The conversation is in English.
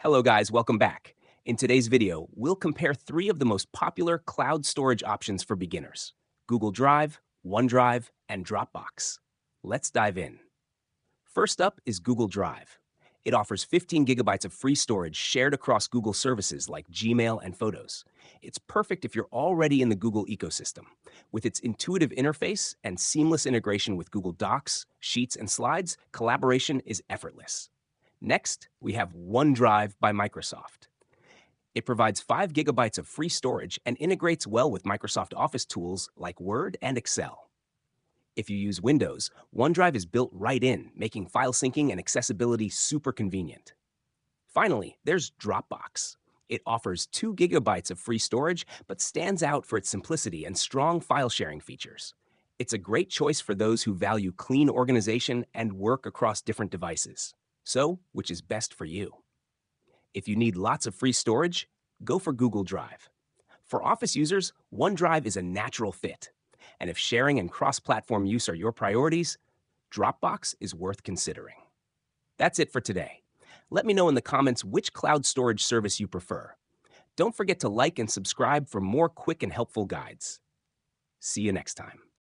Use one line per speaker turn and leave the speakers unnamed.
Hello guys, welcome back. In today's video, we'll compare three of the most popular cloud storage options for beginners: Google Drive, OneDrive, and Dropbox. Let's dive in. First up is Google Drive. It offers 15 gigabytes of free storage shared across Google services like Gmail and Photos. It's perfect if you're already in the Google ecosystem. With its intuitive interface and seamless integration with Google Docs, Sheets, and Slides, collaboration is effortless. Next, we have OneDrive by Microsoft. It provides 5 gigabytes of free storage and integrates well with Microsoft Office tools like Word and Excel. If you use Windows, OneDrive is built right in, making file syncing and accessibility super convenient. Finally, there's Dropbox. It offers 2 gigabytes of free storage, but stands out for its simplicity and strong file sharing features. It's a great choice for those who value clean organization and work across different devices. So, which is best for you? If you need lots of free storage, go for Google Drive. For Office users, OneDrive is a natural fit. And if sharing and cross-platform use are your priorities, Dropbox is worth considering. That's it for today. Let me know in the comments which cloud storage service you prefer. Don't forget to like and subscribe for more quick and helpful guides. See you next time.